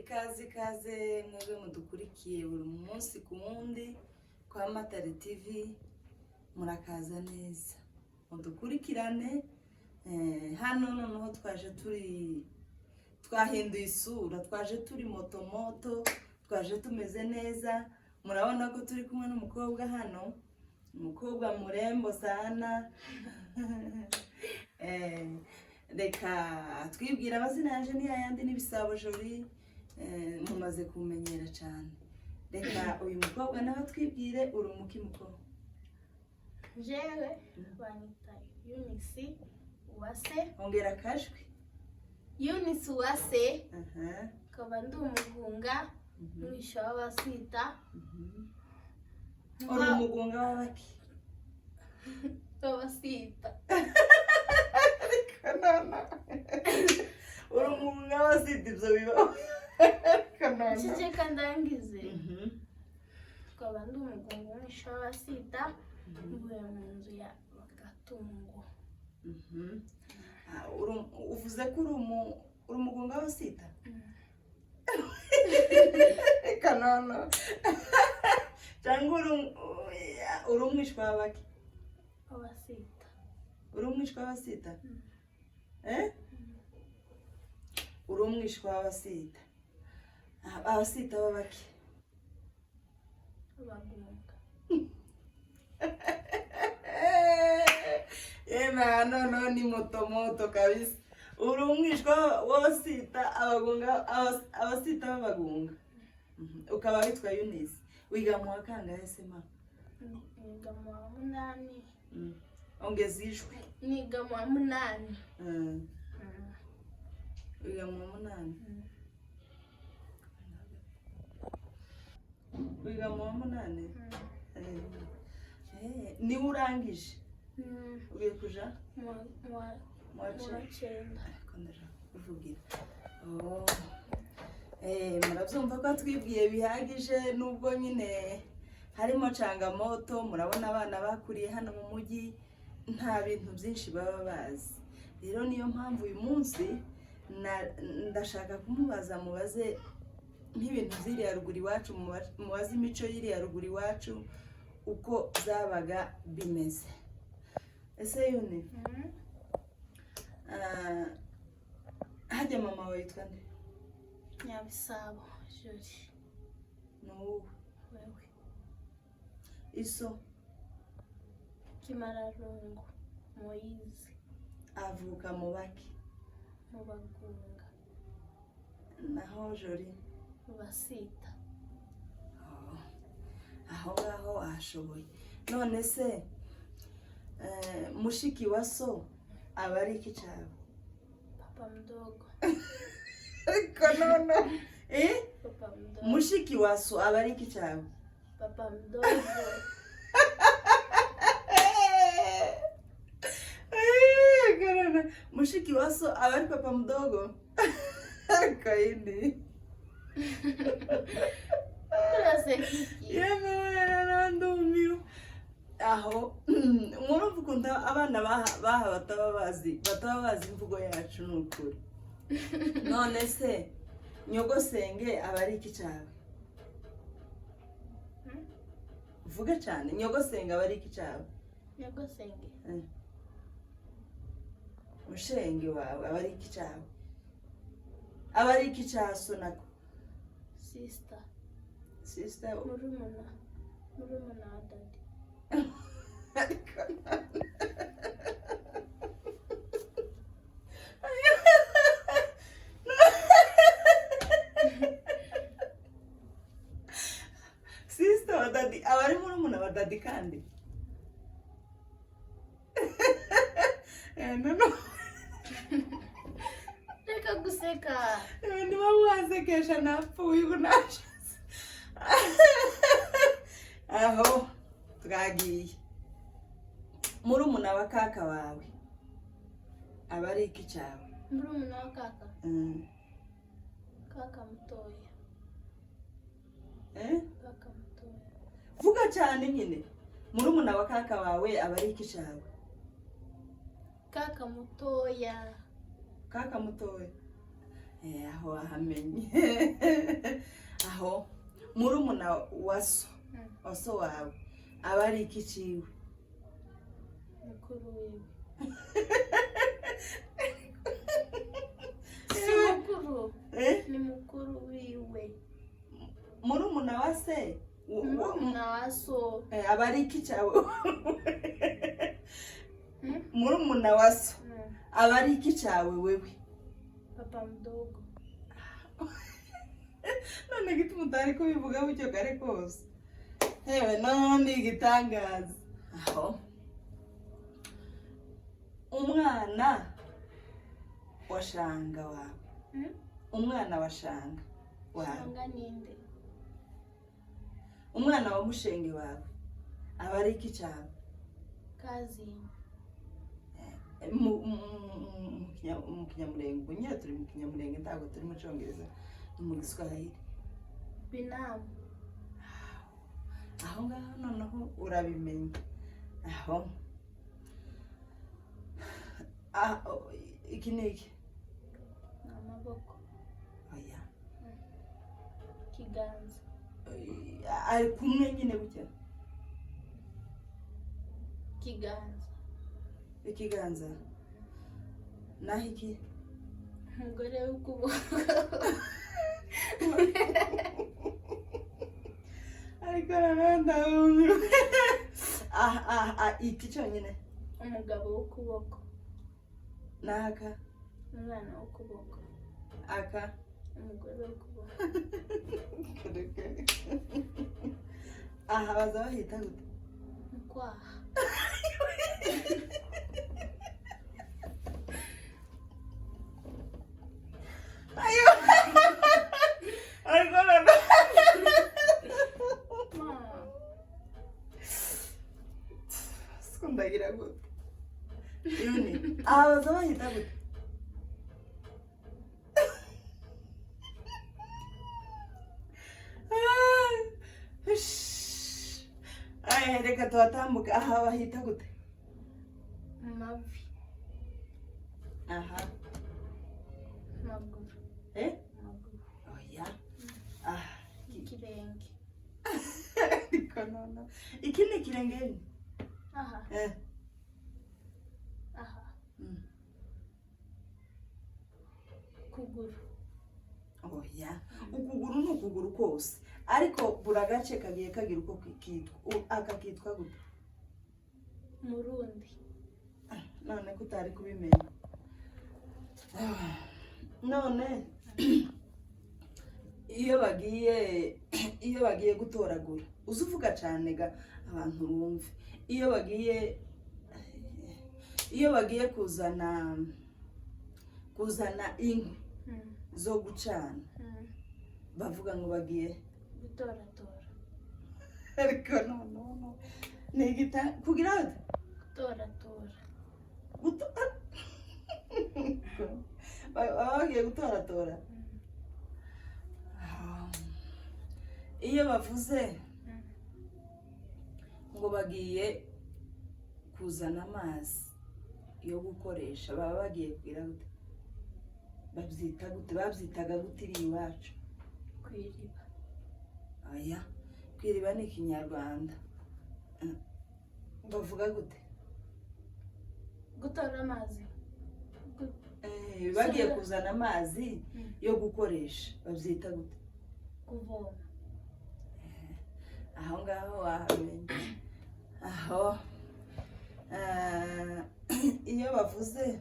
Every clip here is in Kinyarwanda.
ikaze mwebwe mudukurikiye buri munsi ku wundi kwa Matare TV, murakaza neza mudukurikirane. Hano noneho twahinduye isura, twaje turi moto, twaje tumeze neza. Murabona ko turi kumwe n'umukobwa hano, umukobwa murembo sana. Reka twibwira amazina yanje ni ayandi n'ibisabo Jolie, mumaze kumenyera cyane. Reka uyu mukobwa nawe twibwire urumuki mukobwa. Jewe banyita Eunice Uwase. Ongera kajwi. Eunice Uwase. Kaba ndi umugunga mwisha w'abasita. Uri umugunga w'abaki? W'abasita. Kanana. Uri umugunga w'abasita, ibyo biba. Kanana. Cece kandangize. Kaba ndi umugunga mwisha w'abasita. Mvuye mu nzu ya Gatungo. Uvuze ko uri umugunga w'abasita? Kanana. Cyangwa uri umwishwa w'abaki? Abasita. Uri umwishwa w'abasita? Uri umwishwa w'abasita. Abasita b'abaki? Abagunga. No ni moto kabisa. Uri umwishwa w'abasita, abasita b'abagunga. Ukaba witwa Eunice. Wiga mu wa kangahe se ma? Niga mu wa 8. Ongeza ijwi. Niga mu wa 8. Wiga mu wa 8. Wiga mu wa 8. Ni urangije. Ugiye kuja? Mu wa 9. Kuvugira. Murabyumva ko twibwiye bihagije, nubwo nyine harimo changamoto. Murabona abana bakuriye hano mu mujyi nta bintu byinshi baba bazi. Rero niyo mpamvu uyu munsi ndashaka kumubaza, mubaze nk'ibintu ziriya ruguru iwacu, mubaze imico y'iriya ruguru iwacu uko zabaga bimeze. Ese Yuni, hajya mama wawe yitwa nde? Nyabisabo Jolie. N'ubu Wewe. Iso? Kimararungu Moizi. Avuka mu baki? Mu Bagunga. Naho Jolie? Mu Basita. Aho ngaho ashoboye. None se mushiki wa so aba ari iki cyabo? Papa mdogo. Konono. Papa mdogo. Mushiki wa so aba ari iki cyabo? Papa mdogo. Konono. Mushiki wa so aba ari papa mdogo. Kaini. Yarandumiwe. Aho murumva ukunda abana baha bataba bazi imvugo yacu n'ukuri. None se nyogosenge aba ari iki cyawe? Vuga cyane. Nyogosenge aba ari iki cyawe? Nyogosenge. Mushenge wawe aba ari iki cyawe? Aba ari iki cyaso nako? Sister. Sister. Murumuna wa daddy. Sister wa daddy, aba ari murumuna wa daddy kandi? No. Reka guseka. Niba wasekesha napfuye unashize. Aho twagiye. Murumuna wa kaka wawe aba ari iki cyawe? Murumuna wa kaka? Kaka mutoya. Kaka mutoya. Vuga cyane nyine. Murumuna wa kaka wawe aba ari iki cyawe? Kaka mutoya. Kaka mutoya. aho wahamenye. Aho murumuna wa so wawe aba ari iki ciwe? Mukuru wiwe. Si mukuru. Ni mukuru wiwe. Murumuna wa se? Murumuna wa so. Aba ari iki cawe? Murumuna wa so aba ari iki cawe wewe? Papa mdogo. None gituma utari kubivuga bucyo kare kose? Hewe none igitangaza. Aho umwana wa shanga wawe, umwana wa shanga wawe, Shanga ninde? umwana wa mushenge wawe aba ari iki cawe? Kazi. Mu Kinyamulenge, nyine turi mu Kinyamulenge ntabwo turi mu Cyongereza, ni mu Giswahili. Binamu. Aho ngaho noneho urabimenya. Aho iki ni iki? Ni amaboko. Oya. Ikiganza. Ari kumwe nyine gutya. Ikiganza. Ikiganza. Naho iki? Umugore w'ukuboko. Ariko narandahumye. Iki cyonyine? Umugabo w'ukuboko. N'aka? Umwana w'ukuboko. Aka? Umugore w'ukuboko. Aha baza bahita gute? Mukwaha. Ayo. Ariko nana. Sikundagira gute? Yuni. Aha baza bahita gute? Reka tuhatambuka. Aha bahita gute? Mavi. Aha. Maguru. Maguru. Oya. Ikirenge. Ariko nana. Iki ni ikirenge? Aha. Aha. Kuguru. Oya. Ukuguru ni ukuguru kose. Ariko buri agace kagiye kagira uko kitwa. Aka kitwa gute? Murundi. None ko utari kubimenya. None iyo bagiye gutoragura uzuvuga cyane ga abantu bumve. Iyo bagiye kuzana inkwi zo gucana bavuga ngo bagiye gutoratora. Ariko no negita kugira gutoratora. Bagiye gutoratora. Iyo bavuze ngo bagiye kuzana amazi yo gukoresha baba bagiye kugira gute? Babyita gute? Babyitaga gute iri iwacu? Kwiriba. Oya, kwiriba ni Ikinyarwanda. Bavuga gute? Gutora amazi. Bagiye kuzana amazi yo gukoresha babyita gute? Kuvoma. Aho ngaho wahamenye. Aho iyo bavuze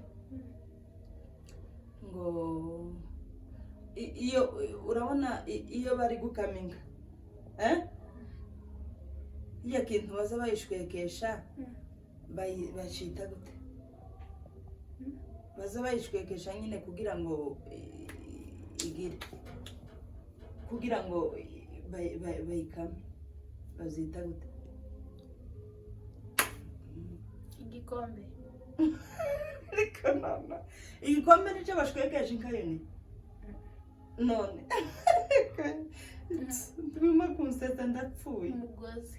ngo urabona iyo bari gukaminga iya kintu baza bayishwekesha bacita gute? Baza bayishwekesha nyine kugira ngo igire, kugira ngo bayikame bazita gute? Igikombe. Ariko nana igikombe nicyo bashwekesha inkayoni none ndimo kunseta ndapfuye. Umugozi.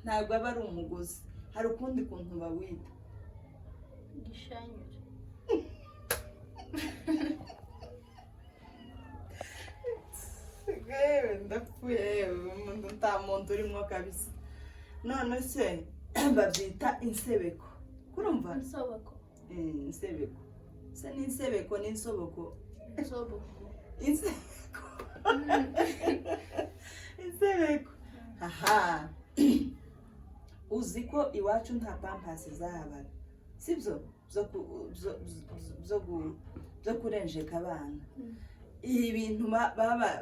Ntabwo aba ari umugozi, hari ukundi kuntu bawita. Igishanyuro. ndapfuye nta muntu urimo kabisa. None se babyita insebeko kurumva? Insoboko. Insebeko se ni insebeko ni insoboko? Insoboko. Insebeko. Aha. Uzi ko iwacu nta pampasi zahabaga sibyo zo kurenjeka abana. Ibintu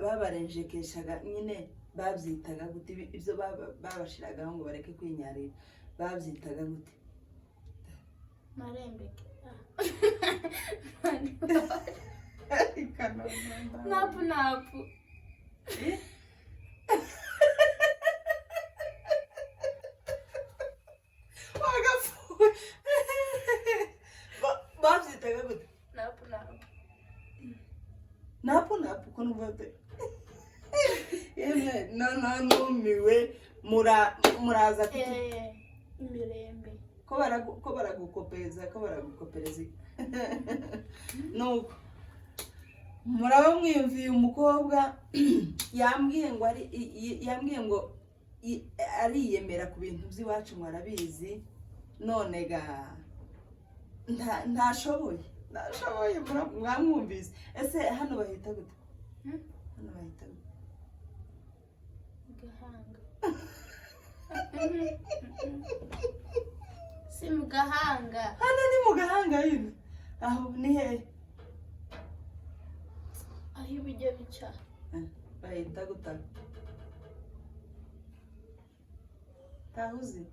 babarenjekeshaga nyine babyitaga gute? Ibyo babashiragaho ngo bareke kwinyarira babyitaga gute? Marembeke. Napu. Babyitaga gute? Napu ko numvate. Numiwe muraza Imirembe. ko baragukopeza nuko muraba mwiyumviye umukobwa yambwiye ngo ariyemera ku bintu by'iwacu mwarabizi none ga ntashoboye mwamwumvise. Ese hano bahita gute? Hano bahita gute? Gahanga. Si mu Gahanga. Hano ni mu Gahanga yine. Aho ni hehe? Aho ibijya bica. Bahita gute? Tahuzi.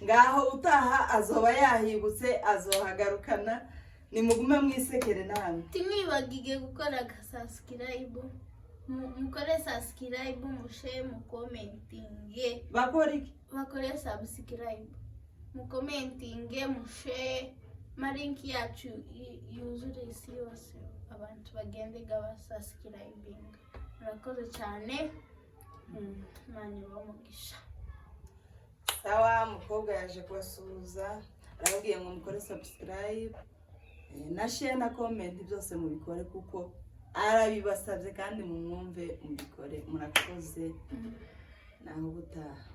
Ngaho utaha azoba yahibutse azohagarukana. Nimugume mwisekere namwe. Timwibagige gukora subscribe. Mukore subscribe mushe mu commenting. Bakora iki? Bakore subscribe. Mu commenting mushe marinki yacu yuzure isi yose abantu bagendega ba subscribing. Murakoze cyane. Mani bamugisha. Sawa, mukobwa yaje kubasuhuza arababwiye ngo mukore subscribe na share na comment byose mubikore kuko arabibasabye kandi mumwumve mubikore. Murakoze naho gutaha.